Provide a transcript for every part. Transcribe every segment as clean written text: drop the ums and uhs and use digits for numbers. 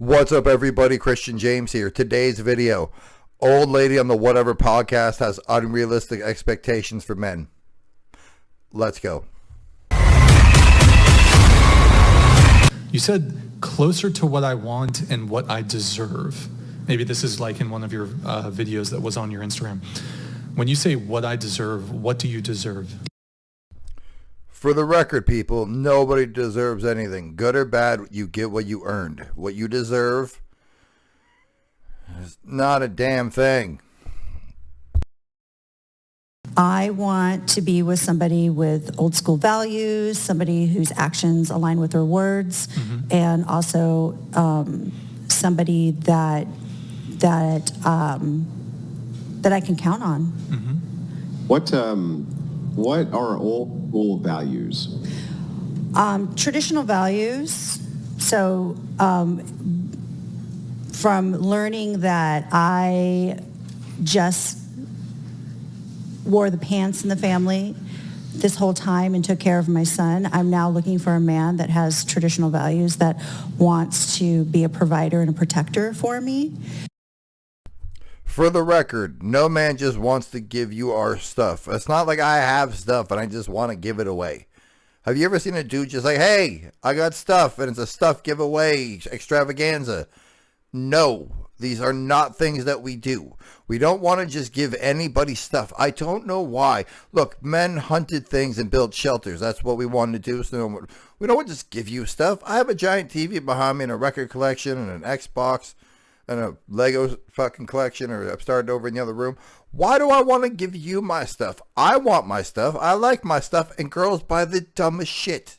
What's up, everybody? Christian James here. Today's video. Old lady on the Whatever podcast has unrealistic expectations for men. Let's go. You said closer to what I want and what I deserve. Maybe this is like in one of your videos that was on your Instagram. When you say what I deserve, what do you deserve? For the record, people, nobody deserves anything. Good or bad, you get what you earned. What you deserve is not a damn thing. I want to be with somebody with old school values, somebody whose actions align with their words, and also somebody that I can count on. What are old school values? Traditional values. So from learning that I just wore the pants in the family this whole time and took care of my son, I'm now looking for a man that has traditional values, that wants to be a provider and a protector for me. For the record, no man just wants to give you our stuff. It's not like I have stuff and I just want to give it away. Have you ever seen a dude just like, hey, I got stuff, and it's a stuff giveaway extravaganza? No, these are not things that we do. We don't want to just give anybody stuff. I don't know why. Look, men hunted things and built shelters. That's what we wanted to do. So we don't want to just give you stuff. I have a giant TV behind me and a record collection and an Xbox and a Lego fucking collection, or I've started over in the other room. Why do I want to give you my stuff? I want my stuff. I like my stuff, and girls buy the dumbest shit.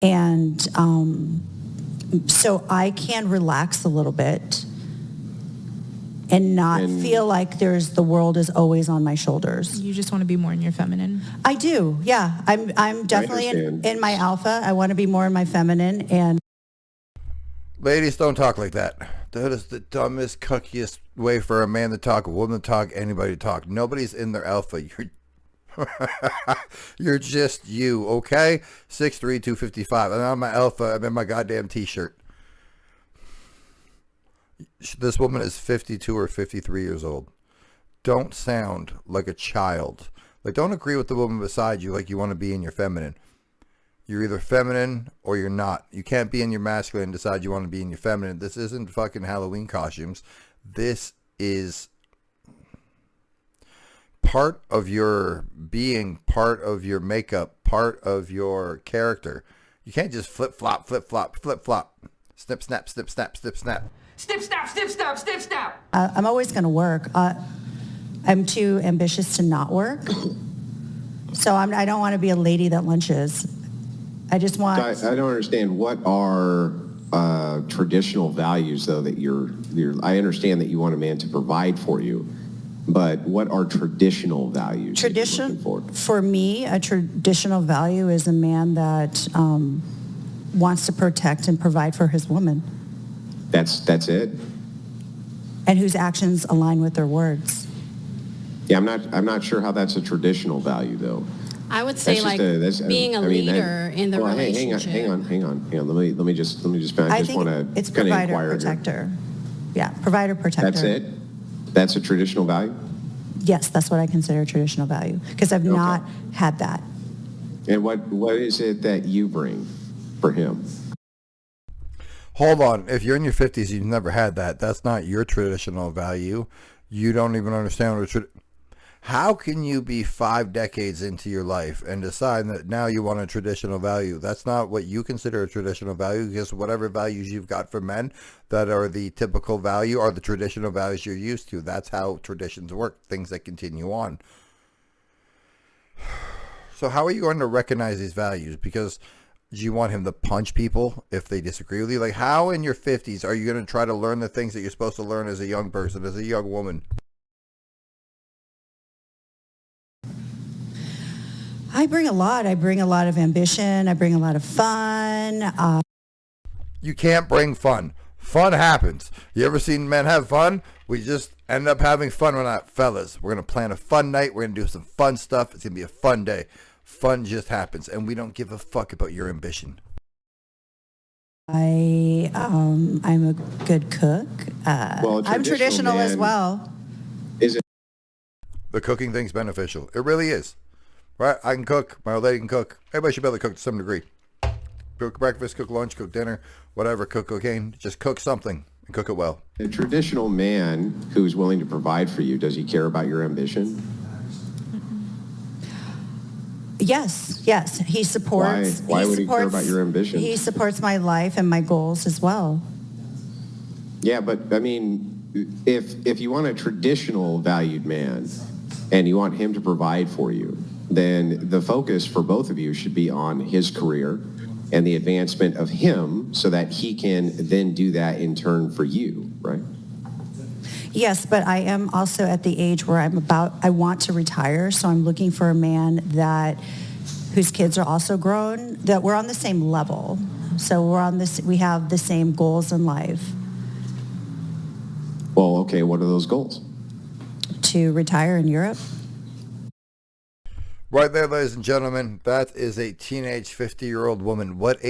And so I can relax a little bit and not feel like the world is always on my shoulders. You just want to be more in your feminine. I do, yeah. I'm definitely in my alpha. I want to be more in my feminine. And ladies, don't talk like that. That is the dumbest, cuckiest way for a man to talk, a woman to talk, anybody to talk. Nobody's in their alpha. You're just you, okay? 6'3", 255. And I'm my alpha. I'm in my goddamn t-shirt. This woman is 52 or 53 years old. Don't sound like a child. Like, don't agree with the woman beside you like you want to be in your feminine. You're either feminine or you're not. You can't be in your masculine and decide you want to be in your feminine. This isn't fucking Halloween costumes. This is part of your being, part of your makeup, part of your character. You can't just flip-flop, flip-flop, flip-flop. Snip, snap, snip, snap, snip, snap. Snip, snap, snip, snap, snip, snap. I'm always going to work. I'm too ambitious to not work. So I don't want to be a lady that lunches. I just want... I don't understand. What are traditional values, though, that you're... I understand that you want a man to provide for you, but what are traditional values that you're looking for me, a traditional value is a man that wants to protect and provide for his woman. That's it? And whose actions align with their words. Yeah, I'm not sure how that's a traditional value, though. I would say being a leader in the relationship. Hang on. Let me just. I just want to it's kind of provider inquire protector. here. Yeah, provider protector. That's it. That's a traditional value. Yes, that's what I consider a traditional value, because I've not had that. And what is it that you bring for him? Hold on. If you're in your 50s, you've never had that. That's not your traditional value. You don't even understand what how can you be 5 decades into your life and decide that now you want a traditional value? That's not what you consider a traditional value, because whatever values you've got for men that are the typical value are the traditional values you're used to. That's how traditions work, things that continue on. So how are you going to recognize these values? Because do you want him to punch people if they disagree with you? Like, how in your 50s are you going to try to learn the things that you're supposed to learn as a young person, as a young woman? I bring a lot. I bring a lot of ambition. I bring a lot of fun. You can't bring fun. Fun happens. You ever seen men have fun? We just end up having fun with that, fellas. We're going to plan a fun night. We're going to do some fun stuff. It's going to be a fun day. Fun just happens, and we don't give a fuck about your ambition. I'm a good cook. Well, I'm traditional as well. Is it? The cooking thing's beneficial. It really is. Right? I can cook. My old lady can cook. Everybody should be able to cook to some degree. Cook breakfast, cook lunch, cook dinner, whatever, cook cocaine. Just cook something and cook it well. A traditional man who's willing to provide for you, does he care about your ambition? Yes. He supports. Why would he care about your ambition? He supports my life and my goals as well. Yeah, but I mean, if you want a traditional valued man and you want him to provide for you, then the focus for both of you should be on his career and the advancement of him so that he can then do that in turn for you, right? Yes, but I am also at the age where I want to retire, so I'm looking for a man whose kids are also grown, that we're on the same level. So we have the same goals in life. Well, okay, what are those goals? To retire in Europe. Right there, ladies and gentlemen, that is a teenage 50-year-old woman. What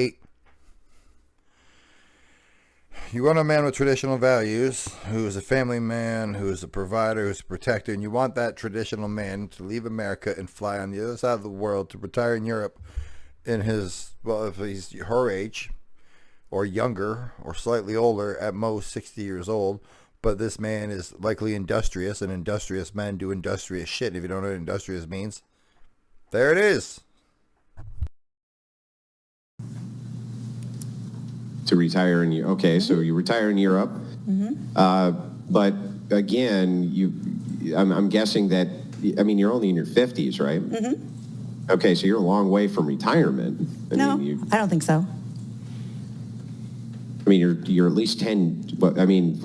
you want a man with traditional values, who is a family man, who is a provider, who's a protector, and you want that traditional man to leave America and fly on the other side of the world to retire in Europe if he's her age, or younger, or slightly older, at most 60 years old. But this man is likely industrious, and industrious men do industrious shit. If you don't know what industrious means, there it is. To retire in Europe. Okay, so you retire in Europe. But again, I'm guessing that, I mean, you're only in your 50s, right? Okay, so you're a long way from retirement. I don't think so. I mean, you're at least 10, what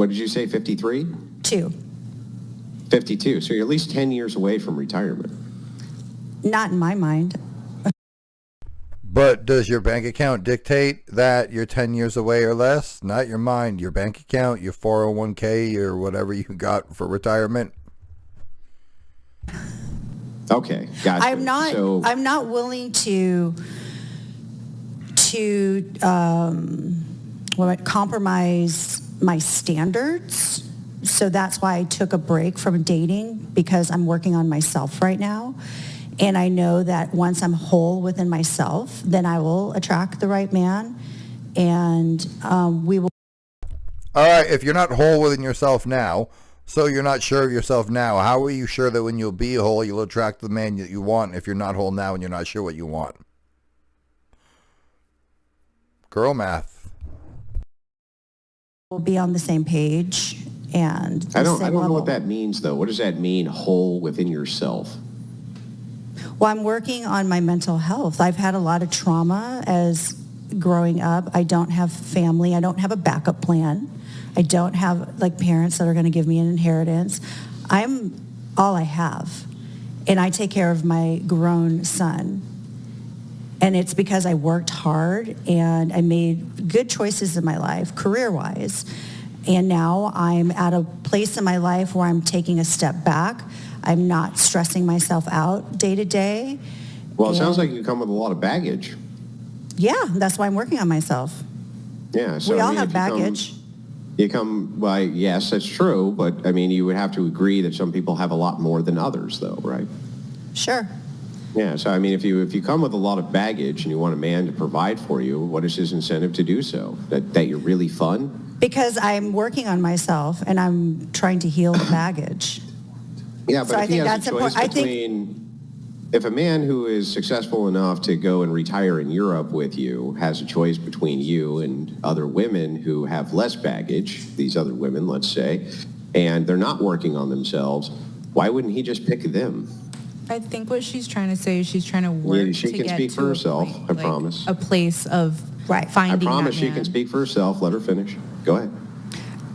did you say, 53? 52. So you're at least 10 years away from retirement. Not in my mind. But does your bank account dictate that you're 10 years away or less? Not your mind, your bank account, your 401k, or whatever you got for retirement. Okay, gotcha. I'm not willing to compromise my standards. So that's why I took a break from dating, because I'm working on myself right now. And I know that once I'm whole within myself, then I will attract the right man, and we will. All right, if you're not whole within yourself now, so you're not sure of yourself now, how are you sure that when you'll be whole, you'll attract the man that you want if you're not whole now and you're not sure what you want? Girl math. We'll be on the same page, and I don't know what that means, though. What does that mean, whole within yourself? Well, I'm working on my mental health. I've had a lot of trauma as growing up. I don't have family. I don't have a backup plan. I don't have parents that are going to give me an inheritance. I'm all I have. And I take care of my grown son. And it's because I worked hard and I made good choices in my life, career-wise. And now I'm at a place in my life where I'm taking a step back. I'm not stressing myself out day to day. Well, it sounds like you come with a lot of baggage. Yeah, that's why I'm working on myself. Yeah, so we all have baggage. Well, yes, that's true, but I mean, you would have to agree that some people have a lot more than others, though, right? Sure. Yeah, so I mean, if you come with a lot of baggage and you want a man to provide for you, what is his incentive to do so? That you're really fun? Because I'm working on myself and I'm trying to heal the baggage. Yeah, but if he has a choice between, if a man who is successful enough to go and retire in Europe with you has a choice between you and other women who have less baggage, these other women, let's say, and they're not working on themselves, why wouldn't he just pick them? I think what she's trying to say is she's trying to work she to can get speak to for herself, I promise. a place of Right. finding I promise that she man. can speak for herself. Let her finish. Go ahead.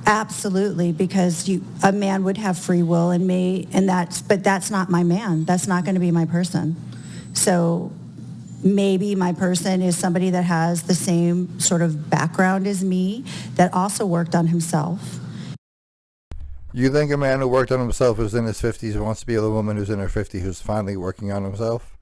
Absolutely, because a man would have free will but that's not my man. That's not going to be my person. So maybe my person is somebody that has the same sort of background as me, that also worked on himself. You think a man who worked on himself who's in his 50s wants to be with a woman who's in her 50s who's finally working on himself?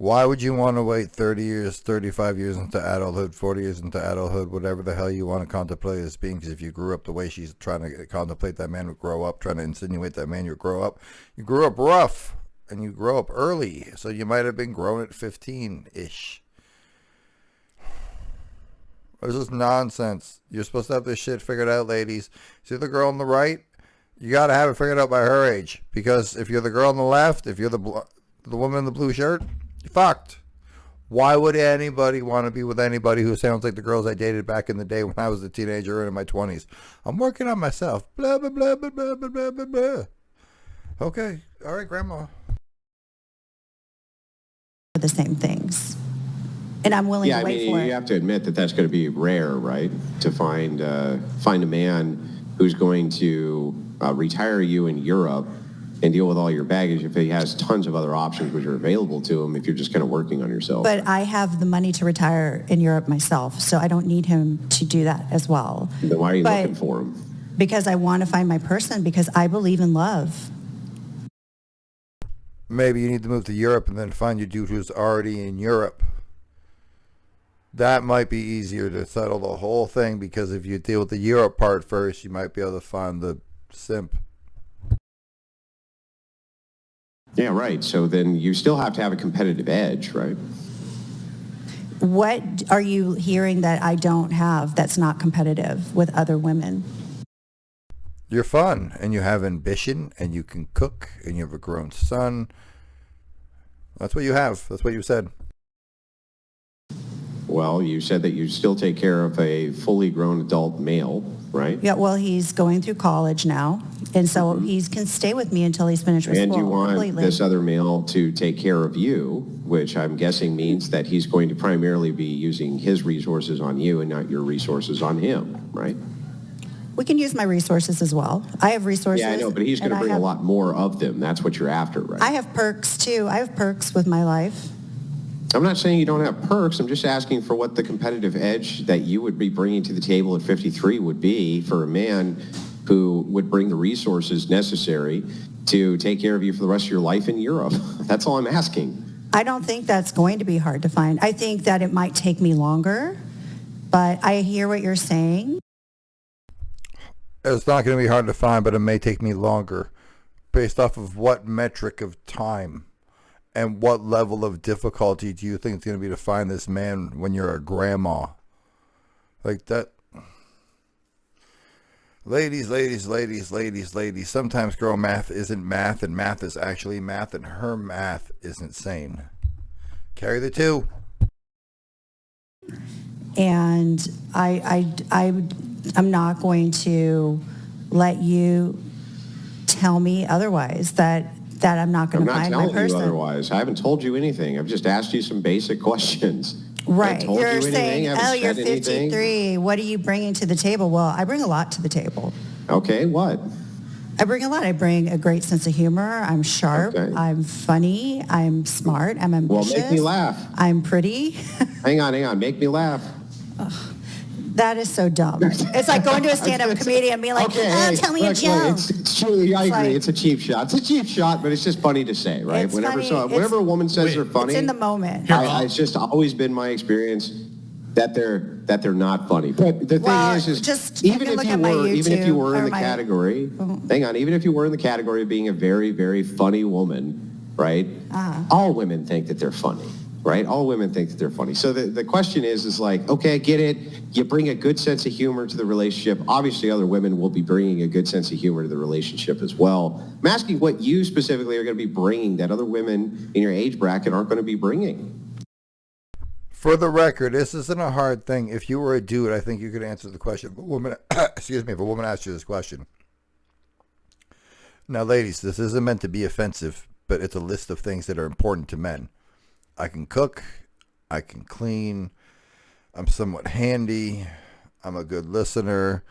Why would you want to wait 30 years, 35 years into adulthood, 40 years into adulthood, whatever the hell you want to contemplate as being? Because if you grew up the way she's trying to contemplate that man would grow up, trying to insinuate that man would grow up, you grew up rough and you grow up early. So you might have been grown at 15-ish. This is nonsense. You're supposed to have this shit figured out, ladies. See the girl on the right? You got to have it figured out by her age. Because if you're the girl on the left, if you're the woman in the blue shirt, you're fucked. Why would anybody want to be with anybody who sounds like the girls I dated back in the day when I was a teenager and in my 20s? I'm working on myself. Blah, blah, blah, blah, blah, blah, blah, blah, blah. Okay. All right, Grandma. The same things. And I'm willing to wait for it. You have to admit that that's going to be rare, right? To find a man who's going to retire you in Europe and deal with all your baggage if he has tons of other options which are available to him if you're just kind of working on yourself. But I have the money to retire in Europe myself, so I don't need him to do that as well. Then why are you looking for him? Because I want to find my person, because I believe in love. Maybe you need to move to Europe and then find your dude who's already in Europe. That might be easier to settle the whole thing, because if you deal with the Europe part first, you might be able to find the simp. Yeah, right. So then you still have to have a competitive edge, right? What are you hearing that I don't have that's not competitive with other women? You're fun, and you have ambition, and you can cook, and you have a grown son. That's what you have. That's what you said. Well, you said that you still take care of a fully grown adult male, right? Yeah, well, he's going through college now, and so he can stay with me until he's finished with And school you want completely. this other male to take care of you, which I'm guessing means that he's going to primarily be using his resources on you and not your resources on him, right? We can use my resources as well. I have resources. Yeah, I know, but he's going to bring a lot more of them. That's what you're after, right? I have perks, too. I have perks with my life. I'm not saying you don't have perks. I'm just asking for what the competitive edge that you would be bringing to the table at 53 would be for a man who would bring the resources necessary to take care of you for the rest of your life in Europe. That's all I'm asking. I don't think that's going to be hard to find. I think that it might take me longer, but I hear what you're saying. It's not going to be hard to find, but it may take me longer. Based off of what metric of time? And what level of difficulty do you think it's going to be to find this man when you're a grandma? Like that. Ladies. Sometimes girl math isn't math, and math is actually math, and her math is insane. Carry the two. And I'm not going to let you tell me otherwise that I'm not going to find my person. I'm not telling you otherwise. I haven't told you anything. I've just asked you some basic questions. Right. Told You're you saying, anything? you're 53. What are you bringing to the table? Well, I bring a lot to the table. Okay, what? I bring a lot. I bring a great sense of humor. I'm sharp. Okay. I'm funny. I'm smart. I'm ambitious. Well, make me laugh. I'm pretty. Hang on. Make me laugh. That is so dumb. It's like going to a stand-up comedian and being like, tell me a joke. It's truly, I agree. It's a cheap shot. It's a cheap shot, but it's just funny to say, right? It's Whenever funny. whenever a woman says they're funny, It's in the moment. It's just always been my experience that they're not funny. But the thing is just even you if can look you at my were even if you YouTube were in or the my- category, hang on, even if you were in the category of being a very, very funny woman, right? All women think that they're funny. Right? All women think that they're funny. So the question is like, okay, I get it. You bring a good sense of humor to the relationship. Obviously, other women will be bringing a good sense of humor to the relationship as well. I'm asking what you specifically are going to be bringing that other women in your age bracket aren't going to be bringing. For the record, this isn't a hard thing. If you were a dude, I think you could answer the question. If a woman, excuse me, if a woman asked you this question. Now, ladies, this isn't meant to be offensive, but it's a list of things that are important to men. I can cook, I can clean, I'm somewhat handy, I'm a good listener,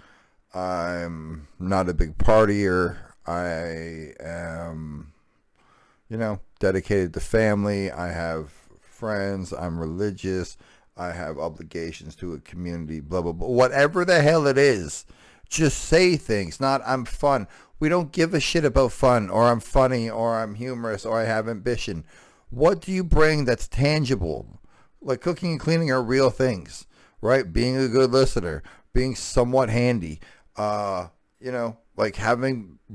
I'm not a big partier, I am, dedicated to family, I have friends, I'm religious, I have obligations to a community, blah, blah, blah. Whatever the hell it is, just say things, not I'm fun. We don't give a shit about fun, or I'm funny, or I'm humorous, or I have ambition. What do you bring that's tangible? Like cooking and cleaning are real things, right? Being a good listener, being somewhat handy, like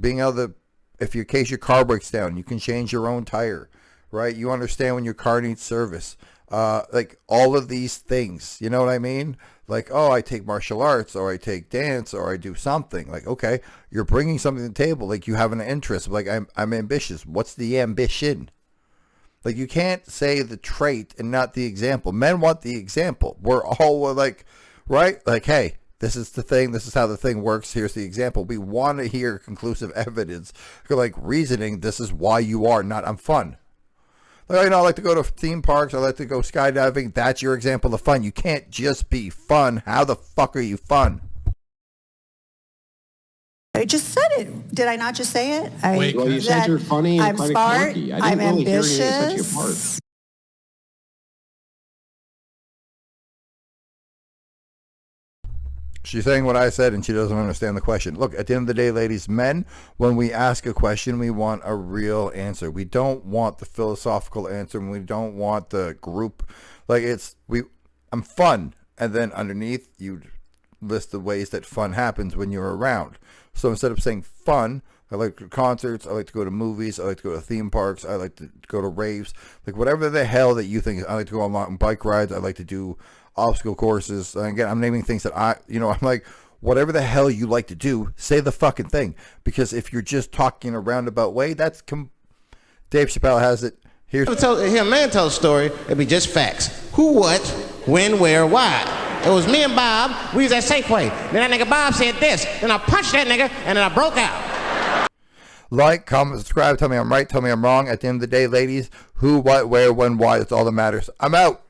being able to, if in case your car breaks down, you can change your own tire, right? You understand when your car needs service. Like all of these things, you know what I mean? Like, oh, I take martial arts, or I take dance, or I do something. Like, okay, you're bringing something to the table. Like you have an interest. Like I'm ambitious. What's the ambition? Like you can't say the trait and not the example. Men want the example. We're all like, right? Like, hey, this is the thing. This is how the thing works. Here's the example. We want to hear conclusive evidence. Like reasoning. This is why you are not. I'm fun. Like, I like to go to theme parks. I like to go skydiving. That's your example of fun. You can't just be fun. How the fuck are you fun? I just said it. Did I not just say it? Well, you said you're funny and I'm kind smart. of quirky. I I'm didn't really ambitious. hear any of such your part. She's saying what I said, and she doesn't understand the question. Look, at the end of the day, ladies, men, when we ask a question, we want a real answer. We don't want the philosophical answer, and we don't want the group. Like, I'm fun, and then underneath, you list the ways that fun happens when you're around. So instead of saying fun, I like to go to concerts, I like to go to movies, I like to go to theme parks, I like to go to raves. Like, whatever the hell that you think. I like to go on mountain bike rides, I like to do obstacle courses. And again, I'm naming things that I'm like, whatever the hell you like to do, say the fucking thing. Because if you're just talking a roundabout way, Dave Chappelle has it. Hear a man tell a story, it'd be just facts. Who, what, when, where, why. It was me and Bob, we was at Safeway. Then that nigga Bob said this, then I punched that nigga, and then I broke out. Like, comment, subscribe, tell me I'm right, tell me I'm wrong. At the end of the day, ladies, who, what, where, when, why, that's all that matters. I'm out.